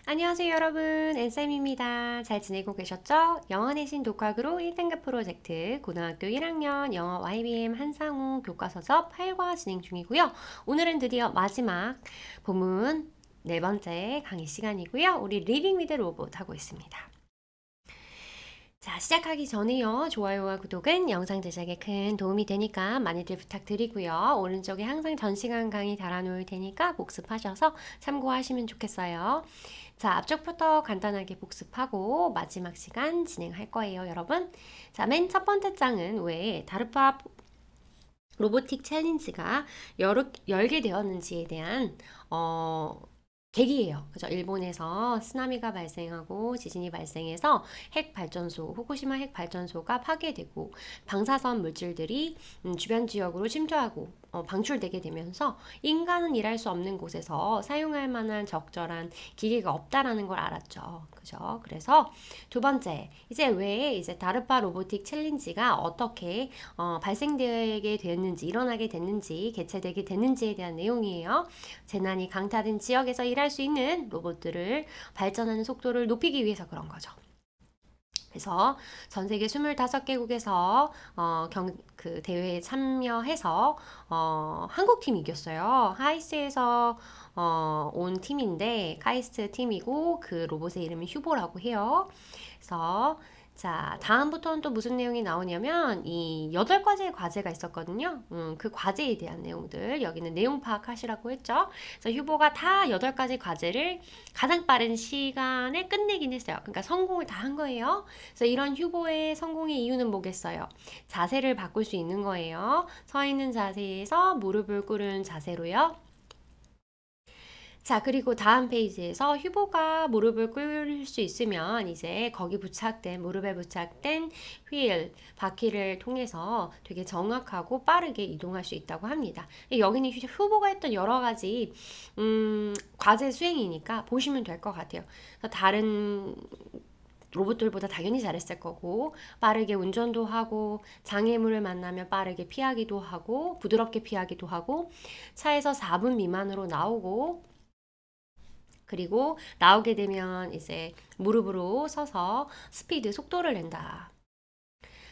안녕하세요 여러분, 앤쌤입니다. 잘 지내고 계셨죠? 영어 내신 독학으로 1등급 프로젝트 고등학교 1학년 영어 YBM 한상우 교과서적 8과 진행 중이고요. 오늘은 드디어 마지막 본문 네 번째 강의 시간이고요. 우리 리딩 위드 로봇 하고 있습니다. 자, 시작하기 전에요. 좋아요와 구독은 영상 제작에 큰 도움이 되니까 많이들 부탁드리고요. 오른쪽에 항상 전 시간 강의 달아놓을 테니까 복습하셔서 참고하시면 좋겠어요. 자, 앞쪽부터 간단하게 복습하고 마지막 시간 진행할 거예요, 여러분. 자, 맨 첫 번째 장은 왜 다르파 로보틱 챌린지가 열게 되었는지에 대한 계기예요. 그죠? 일본에서 쓰나미가 발생하고 지진이 발생해서 핵발전소, 후쿠시마 핵발전소가 파괴되고 방사선 물질들이 주변 지역으로 침투하고 방출되게 되면서 인간은 일할 수 없는 곳에서 사용할 만한 적절한 기계가 없다라는 걸 알았죠. 그죠? 그래서 두 번째, 이제 왜 이제 다르파 로보틱 챌린지가 어떻게 발생되게 됐는지, 일어나게 됐는지, 개최되게 됐는지에 대한 내용이에요. 재난이 강타된 지역에서 일할 수 있는 로봇들을 발전하는 속도를 높이기 위해서 그런 거죠. 그래서 전 세계 25개국에서 그 대회에 참여해서 한국 팀이 이겼어요. 하이스에서 온 팀인데 카이스트 팀이고 그 로봇의 이름은 휴보라고 해요. 그래서 자, 다음부터는 또 무슨 내용이 나오냐면 이 8가지의 과제가 있었거든요. 그 과제에 대한 내용들 여기는 내용 파악하시라고 했죠. 그래서 휴보가 다 8가지 과제를 가장 빠른 시간에 끝내긴 했어요. 그러니까 성공을 다 한 거예요. 그래서 이런 휴보의 성공의 이유는 뭐겠어요? 자세를 바꿀 수 있는 거예요. 서 있는 자세에서 무릎을 꿇은 자세로요. 자, 그리고 다음 페이지에서 휴보가 무릎을 꿇을 수 있으면 이제 거기 부착된, 무릎에 부착된 휠, 바퀴를 통해서 되게 정확하고 빠르게 이동할 수 있다고 합니다. 여기는 휴보가 했던 여러 가지, 과제 수행이니까 보시면 될 것 같아요. 다른 로봇들보다 당연히 잘했을 거고 빠르게 운전도 하고 장애물을 만나면 빠르게 피하기도 하고 부드럽게 피하기도 하고 차에서 4분 미만으로 나오고 그리고 나오게 되면 이제 무릎으로 서서 스피드, 속도를 낸다.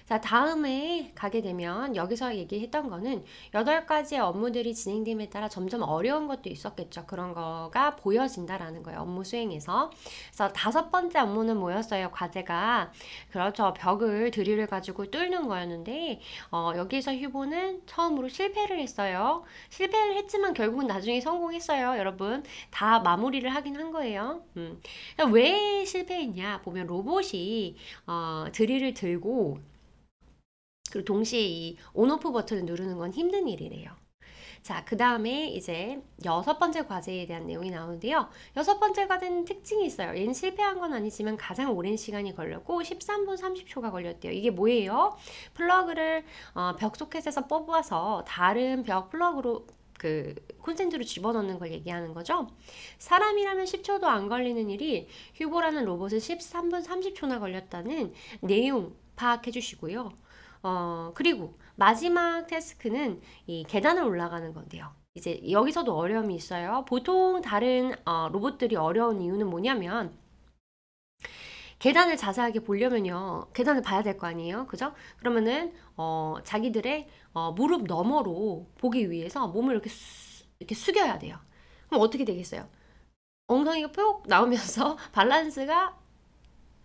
자, 다음에 가게 되면 여기서 얘기했던 거는 8가지의 업무들이 진행됨에 따라 점점 어려운 것도 있었겠죠. 그런 거가 보여진다라는 거예요. 업무 수행에서. 그래서 5번째 업무는 뭐였어요? 과제가. 그렇죠. 벽을 드릴을 가지고 뚫는 거였는데 여기서 휴보는 처음으로 실패를 했어요. 실패를 했지만 결국은 나중에 성공했어요. 여러분. 다 마무리를 하긴 한 거예요. 왜 실패했냐? 보면 로봇이 드릴을 들고 그리고 동시에 이 온오프 버튼을 누르는 건 힘든 일이래요. 자, 그 다음에 이제 6번째 과제에 대한 내용이 나오는데요. 6번째 과제는 특징이 있어요. 얘는 실패한 건 아니지만 가장 오랜 시간이 걸렸고 13분 30초가 걸렸대요. 이게 뭐예요? 플러그를 벽 소켓에서 뽑아서 다른 벽 플러그로 그 콘센트로 집어넣는 걸 얘기하는 거죠. 사람이라면 10초도 안 걸리는 일이 휴보라는 로봇은 13분 30초나 걸렸다는 내용 파악해 주시고요. 그리고 마지막 태스크는 이 계단을 올라가는 건데요. 이제 여기서도 어려움이 있어요. 보통 다른 로봇들이 어려운 이유는 뭐냐면 계단을 자세하게 보려면요. 계단을 봐야 될 거 아니에요. 그죠? 그러면은 자기들의 무릎 너머로 보기 위해서 몸을 이렇게 숙여야 돼요. 그럼 어떻게 되겠어요? 엉덩이가 쭉 나오면서 밸런스가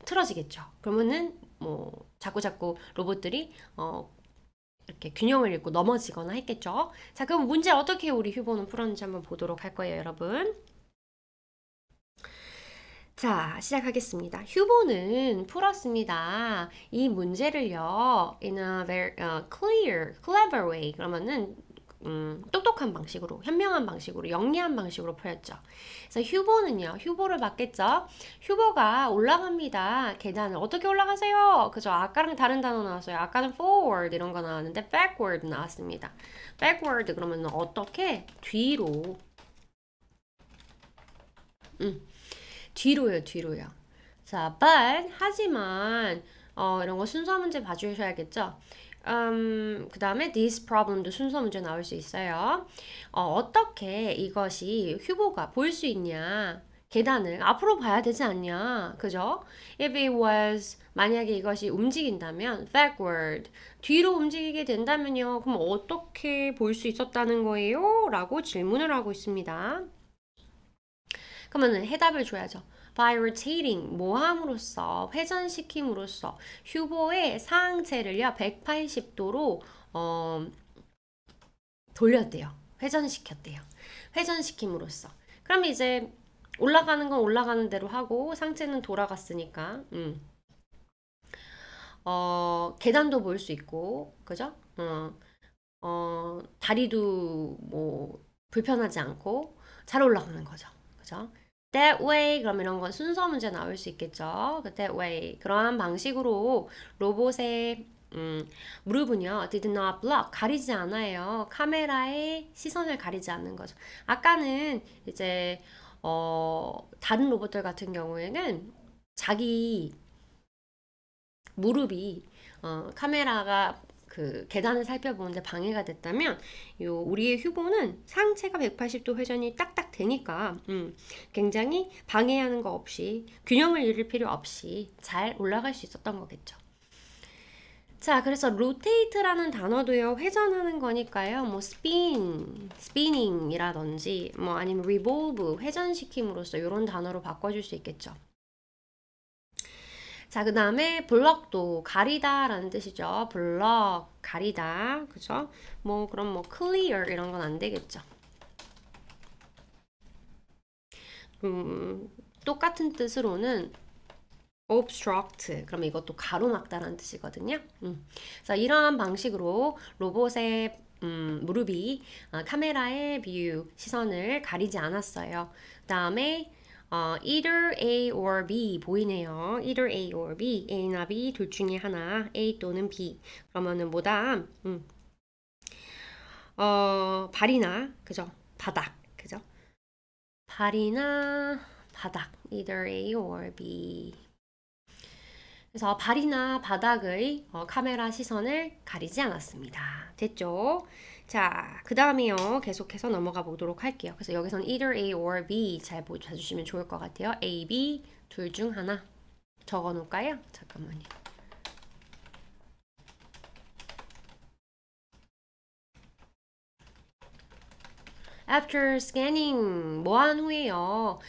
틀어지겠죠. 그러면은 뭐 자꾸 로봇들이 이렇게 균형을 잃고 넘어지거나 했겠죠. 자, 그럼 문제 어떻게 우리 휴보는 풀었는지 한번 보도록 할 거예요, 여러분. 자, 시작하겠습니다. 휴보는 풀었습니다. 이 문제를요, in a very clever way. 그러면은 똑똑한 방식으로, 현명한 방식으로, 영리한 방식으로 풀었죠. 그래서 휴보는요, 휴보를 받겠죠. 휴보가 올라갑니다. 계단을 어떻게 올라가세요? 그죠? 아까랑 다른 단어 나왔어요. 아까는 forward 이런 거 나왔는데 backward 나왔습니다. backward 그러면 어떻게? 뒤로. 뒤로요. 자, but 하지만 이런 거 순서 문제 봐주셔야겠죠. 그 다음에 this problem도 순서 문제 나올 수 있어요. 어떻게 이것이 휴보가 볼 수 있냐? 계단을 앞으로 봐야 되지 않냐, 그죠? If it was, 만약에 이것이 움직인다면 backward, 뒤로 움직이게 된다면요, 그럼 어떻게 볼 수 있었다는 거예요? 라고 질문을 하고 있습니다. 그러면 해답을 줘야죠. By rotating, 모함으로써, 회전시킴으로써 휴보의 상체를요 180도로 돌렸대요. 회전시켰대요. 회전시킴으로써. 그럼 이제 올라가는 건 올라가는 대로 하고 상체는 돌아갔으니까 계단도 볼 수 있고, 그죠? 다리도 뭐 불편하지 않고 잘 올라가는 거죠. 그죠? That way, 그럼 이런 건 순서 문제 나올 수 있겠죠. That way, 그러한 방식으로 로봇의 무릎은요, did not block, 가리지 않아요. 카메라의 시선을 가리지 않는 거죠. 아까는 이제 다른 로봇들 같은 경우에는 자기 무릎이 카메라가 그 계단을 살펴보는데 방해가 됐다면 우리의 휴보는 상체가 180도 회전이 딱딱 되니까 굉장히 방해하는 거 없이 균형을 잃을 필요 없이 잘 올라갈 수 있었던 거겠죠. 자, 그래서 rotate라는 단어도요, 회전하는 거니까요, 뭐 spinning이라든지 뭐 아니면 revolve, 회전시킴으로써 이런 단어로 바꿔줄 수 있겠죠. 자, 그 다음에 블럭도 가리다 라는 뜻이죠. 블럭, 가리다. 그죠? 뭐, 그럼 뭐, clear 이런 건 안 되겠죠. 똑같은 뜻으로는 obstruct. 그럼 이것도 가로막다라는 뜻이거든요. 그래서 이러한 방식으로 로봇의 무릎이 카메라의 뷰, 시선을 가리지 않았어요. 그 다음에 either A or B 보이네요. either A or B, A나 B 둘 중에 하나, A 또는 B. 그러면은 뭐다? 발이나, 그죠? 바닥, 그죠? 발이나 바닥, either A or B. 그래서 발이나 바닥의 카메라 시선을 가리지 않았습니다. 됐죠? 자, 그 다음에요. 계속해서 넘어가 보도록 할게요. 그래서 여기서는 either A or B 잘 봐주시면 좋을 것 같아요. A, B 둘 중 하나 적어 놓을까요? 잠깐만요. After scanning, 뭐 한 후에요.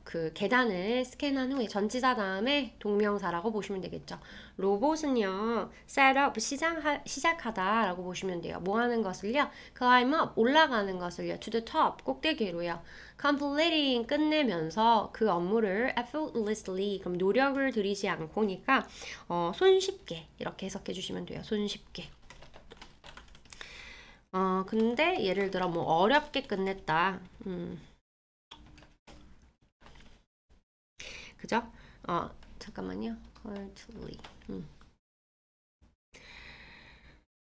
그 계단을 스캔한 후에 전치사 다음에 동명사라고 보시면 되겠죠. 로봇은요, set up, 시작하다 라고 보시면 돼요. 뭐 하는 것을요? climb up, 올라가는 것을요. to the top, 꼭대기로요. completing, 끝내면서 그 업무를 effortlessly, 그럼 노력을 들이지 않고니까 손쉽게 이렇게 해석해 주시면 돼요. 손쉽게. 근데 예를 들어 뭐 어렵게 끝냈다. 그죠? 잠깐만요. hardly.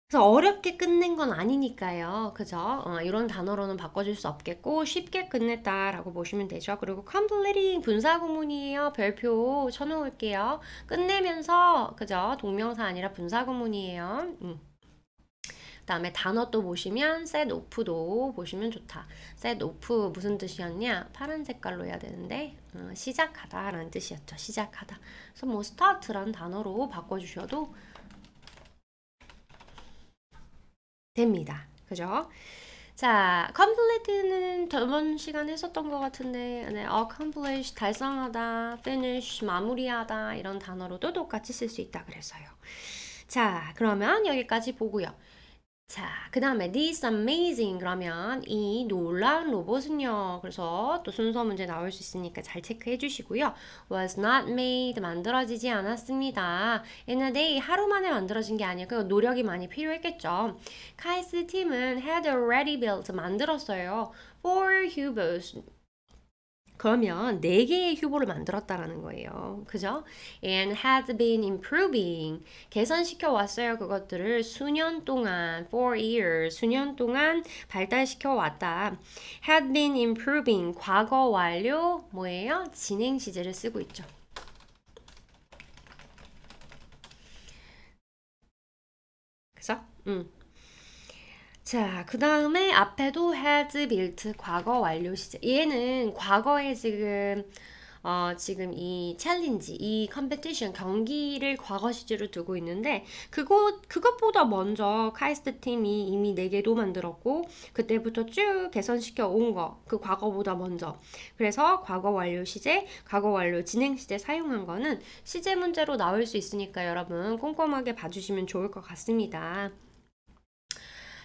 그래서 어렵게 끝낸 건 아니니까요. 그죠? 이런 단어로는 바꿔줄 수 없겠고 쉽게 끝냈다라고 보시면 되죠. 그리고 completing 분사구문이에요. 별표 쳐놓을게요. 끝내면서 그죠? 동명사 아니라 분사구문이에요. 그 다음에 단어 또 보시면 set off도 보시면 좋다. set off 무슨 뜻이었냐? 파란 색깔로 해야 되는데 시작하다 라는 뜻이었죠. 시작하다. 그래서 뭐 start라는 단어로 바꿔주셔도 됩니다. 그죠? 자, complete는 저번 시간에 했었던 것 같은데 네, accomplish, 달성하다, finish, 마무리하다 이런 단어로도 똑같이 쓸 수 있다 그랬어요. 자, 그러면 여기까지 보고요. 자, 그 다음에 this amazing 그러면 이 놀라운 로봇은요. 그래서 또 순서 문제 나올 수 있으니까 잘 체크해 주시고요. was not made 만들어지지 않았습니다. in a day 하루 만에 만들어진 게 아니에요. 그 노력이 많이 필요했겠죠. 카이스 팀은 had already built 만들었어요. for Hubos 그러면 4개의 휴보를 만들었다라는 거예요. 그죠? And had been improving. 개선시켜 왔어요. 그것들을 수년 동안, 4 years, 수년 동안 발달시켜 왔다. had been improving. 과거 완료, 뭐예요? 진행 시제를 쓰고 있죠. 그죠? 자, 그 다음에 앞에도 has built 과거 완료 시제. 얘는 과거에 지금 이 챌린지, 이 컴페티션 경기를 과거 시제로 두고 있는데 그것보다 먼저 카이스트 팀이 이미 4개도 만들었고 그때부터 쭉 개선시켜 온 거, 그 과거보다 먼저. 그래서 과거 완료 시제, 과거 완료 진행 시제 사용한 거는 시제 문제로 나올 수 있으니까 여러분 꼼꼼하게 봐주시면 좋을 것 같습니다.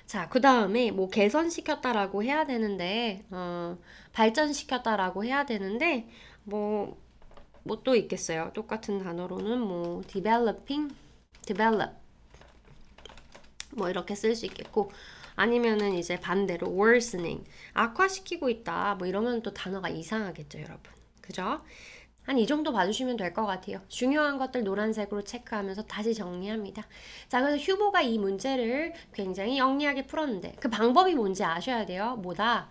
자, 그 다음에 뭐 개선시켰다라고 해야 되는데, 발전시켰다라고 해야 되는데, 뭐 또 있겠어요. 똑같은 단어로는 뭐 developing, develop 뭐 이렇게 쓸 수 있겠고, 아니면은 이제 반대로 worsening, 악화시키고 있다. 뭐 이러면 또 단어가 이상하겠죠, 여러분. 그죠? 한 이 정도 봐주시면 될 것 같아요. 중요한 것들 노란색으로 체크하면서 다시 정리합니다. 자, 그래서 휴보가 이 문제를 굉장히 영리하게 풀었는데 그 방법이 뭔지 아셔야 돼요. 뭐다?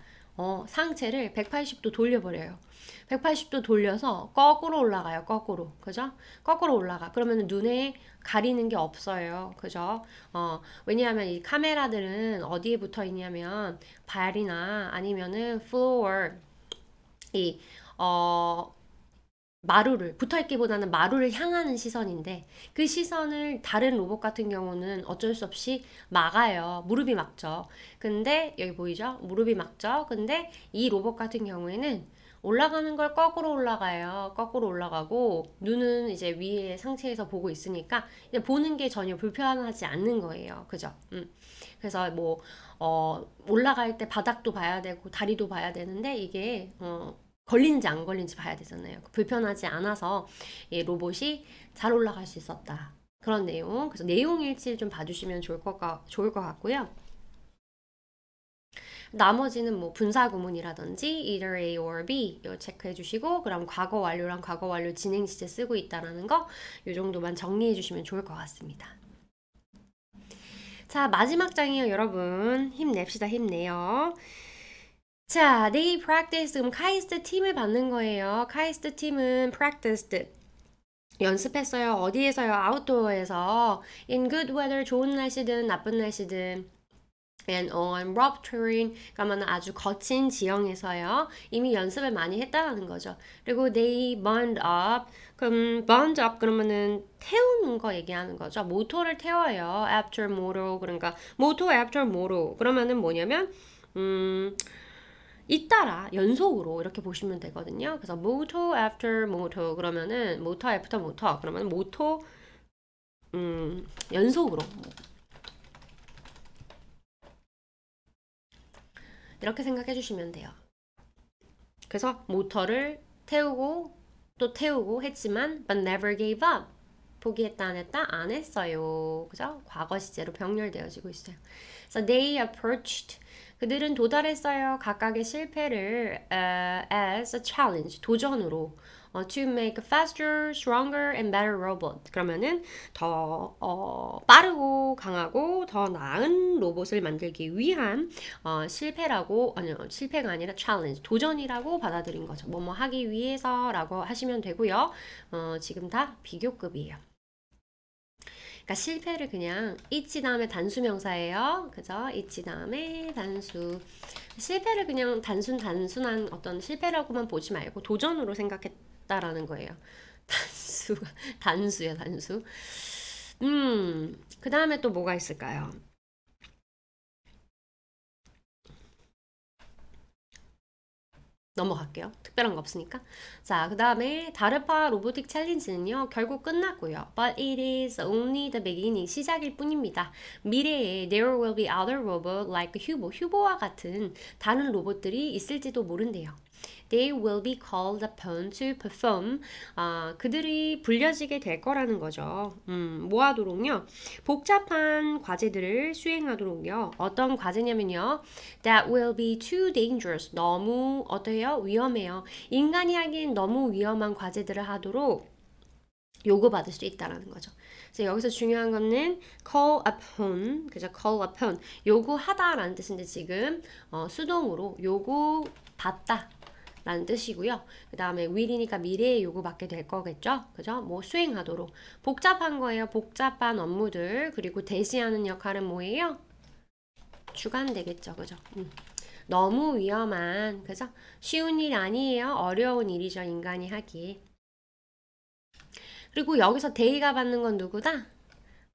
상체를 180도 돌려버려요. 180도 돌려서 거꾸로 올라가요. 거꾸로. 그죠? 거꾸로 올라가. 그러면 눈에 가리는 게 없어요. 그죠? 왜냐하면 이 카메라들은 어디에 붙어 있냐면 발이나 아니면은 floor, 이, 마루를 붙어있기보다는 마루를 향하는 시선인데 그 시선을 다른 로봇 같은 경우는 어쩔 수 없이 막아요. 무릎이 막죠. 근데 여기 보이죠? 무릎이 막죠. 근데 이 로봇 같은 경우에는 올라가는 걸 거꾸로 올라가요. 거꾸로 올라가고 눈은 이제 위에 상체에서 보고 있으니까 이제 보는 게 전혀 불편하지 않는 거예요. 그죠? 그래서 뭐 올라갈 때 바닥도 봐야 되고 다리도 봐야 되는데 이게 걸리는지 안 걸리는지 봐야 되잖아요. 불편하지 않아서 이 로봇이 잘 올라갈 수 있었다. 그런 내용. 그래서 내용 일지를 좀 봐주시면 좋을 것 같고요. 나머지는 뭐 분사 구문이라든지 either A or B 이거 체크해 주시고 그럼 과거 완료랑 과거 완료 진행 시제 쓰고 있다라는 거 이 정도만 정리해 주시면 좋을 것 같습니다. 자, 마지막 장이에요, 여러분. 힘냅시다, 힘내요. 자, they practiced. 그럼 카이스트 팀을 받는 거예요. 카이스트 팀은 practiced. 연습했어요. 어디에서요? 아웃도어에서. In good weather, 좋은 날씨든 나쁜 날씨든. And on rough terrain, 그러면 아주 거친 지형에서요. 이미 연습을 많이 했다는 거죠. 그리고 they burned up. 그럼 burned up 그러면은 태우는 거 얘기하는 거죠. 모터를 태워요. After motor. 그러니까 motor after motor. 그러면은 뭐냐면 잇따라 연속으로 이렇게 보시면 되거든요. 그래서 motor after motor 그러면은 motor after motor 그러면 모터 연속으로 이렇게 생각해 주시면 돼요. 그래서 모터를 태우고 또 태우고 했지만 but never gave up. 포기했다 안 했다? 안 했어요. 그죠? 과거 시제로 병렬되어지고 있어요. 그래서 they approached. 그들은 도달했어요. 각각의 실패를 as a challenge, 도전으로 to make a faster, stronger and better robot. 그러면은 더 빠르고 강하고 더 나은 로봇을 만들기 위한 실패라고 아니요 실패가 아니라 challenge, 도전이라고 받아들인 거죠. 뭐뭐 하기 위해서라고 하시면 되고요. 지금 다 비교급이에요. 그러니까 실패를 그냥 있지 다음에 단수 명사예요. 그죠? 있지 다음에 단수. 실패를 그냥 단순한 어떤 실패라고만 보지 말고 도전으로 생각했다라는 거예요. 단수야, 단수. 그 다음에 또 뭐가 있을까요? 넘어갈게요. 특별한 거 없으니까. 자, 그 다음에 다르파 로보틱 챌린지는요, 결국 끝났고요. But it is only the beginning. 시작일 뿐입니다. 미래에 there will be other robot like 휴보, 휴보와 같은 다른 로봇들이 있을지도 모른대요. They will be called upon to perform. 그들이 불려지게 될 거라는 거죠. 뭐 하도록요? 복잡한 과제들을 수행하도록요. 어떤 과제냐면요. That will be too dangerous. 너무 어때요? 위험해요. 인간이 하기엔 너무 위험한 과제들을 하도록 요구받을 수 있다라는 거죠. 그래서 여기서 중요한 거는 call upon, 그죠? call upon, 요구하다라는 뜻인데 지금 수동으로 요구받다 라는 뜻이고요. 그 다음에 will이니까 미래에 요구받게 될 거겠죠. 그죠? 뭐 수행하도록. 복잡한 거예요. 복잡한 업무들. 그리고 대시하는 역할은 뭐예요? 주간 되겠죠. 그죠? 너무 위험한, 그죠? 쉬운 일 아니에요. 어려운 일이죠. 인간이 하기. 그리고 여기서 대의가 받는 건 누구다?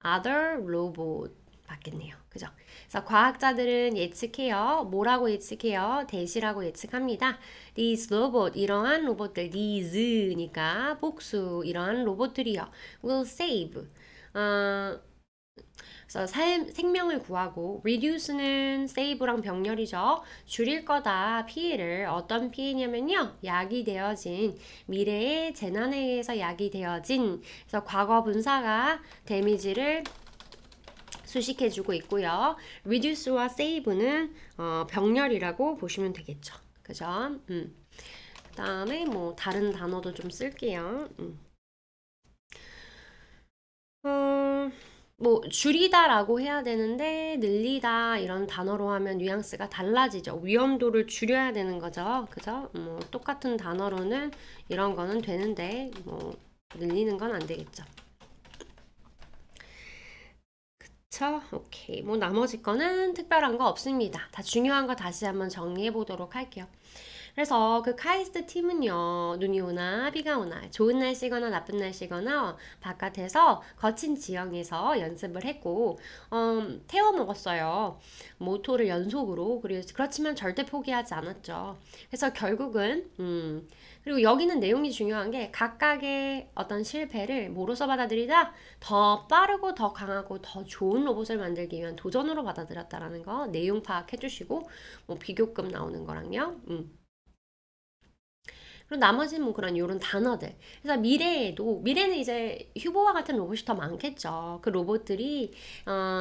other robot 받겠네요. 그죠? 그래서 과학자들은 예측해요. 뭐라고 예측해요? 대시라고 예측합니다. These robot, 이러한 로봇들, these니까 복수, 이러한 로봇들이요. will save. 그래서 생명을 구하고 reduce는 save랑 병렬이죠. 줄일 거다. 피해를. 어떤 피해냐면요. 야기되어진 미래의 재난에 의해서 야기되어진 그래서 과거 분사가 데미지를 수식해주고 있고요. reduce와 save는 병렬이라고 보시면 되겠죠. 그죠? 그 다음에 뭐 다른 단어도 좀 쓸게요. 뭐 줄이다라고 해야 되는데 늘리다 이런 단어로 하면 뉘앙스가 달라지죠. 위험도를 줄여야 되는 거죠. 그죠? 뭐 똑같은 단어로는 이런 거는 되는데 뭐 늘리는 건 안 되겠죠. 그쵸? 오케이. 뭐 나머지 거는 특별한 거 없습니다. 다 중요한 거 다시 한번 정리해 보도록 할게요. 그래서 그 카이스트 팀은요, 눈이 오나 비가 오나 좋은 날씨거나 나쁜 날씨거나 바깥에서 거친 지형에서 연습을 했고 태워 먹었어요. 모토를 연속으로. 그렇지만 절대 포기하지 않았죠. 그래서 결국은 그리고 여기는 내용이 중요한 게 각각의 어떤 실패를 뭐로서 받아들이다? 더 빠르고 더 강하고 더 좋은 로봇을 만들기 위한 도전으로 받아들였다라는 거 내용 파악해 주시고 뭐 비교급 나오는 거랑요. 그리고 나머지는 뭐 그런 요런 단어들. 그래서 미래는 이제 휴보와 같은 로봇이 더 많겠죠. 그 로봇들이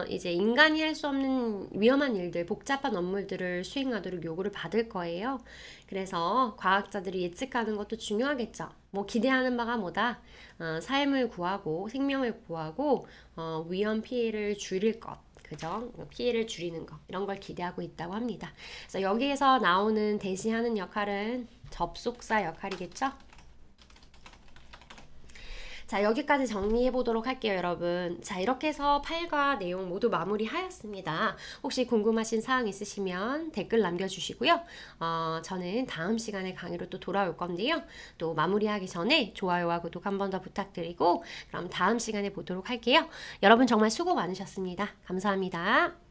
이제 인간이 할 수 없는 위험한 일들, 복잡한 업무들을 수행하도록 요구를 받을 거예요. 그래서 과학자들이 예측하는 것도 중요하겠죠. 뭐 기대하는 바가 뭐다? 삶을 구하고 생명을 구하고 위험 피해를 줄일 것. 그죠? 피해를 줄이는 거 이런 걸 기대하고 있다고 합니다. 그래서 여기에서 나오는 대시하는 역할은 접속사 역할이겠죠? 자, 여기까지 정리해 보도록 할게요, 여러분. 자, 이렇게 해서 파일과 내용 모두 마무리하였습니다. 혹시 궁금하신 사항 있으시면 댓글 남겨주시고요. 저는 다음 시간에 강의로 또 돌아올 건데요. 또 마무리하기 전에 좋아요와 구독 한 번 더 부탁드리고 그럼 다음 시간에 보도록 할게요. 여러분 정말 수고 많으셨습니다. 감사합니다.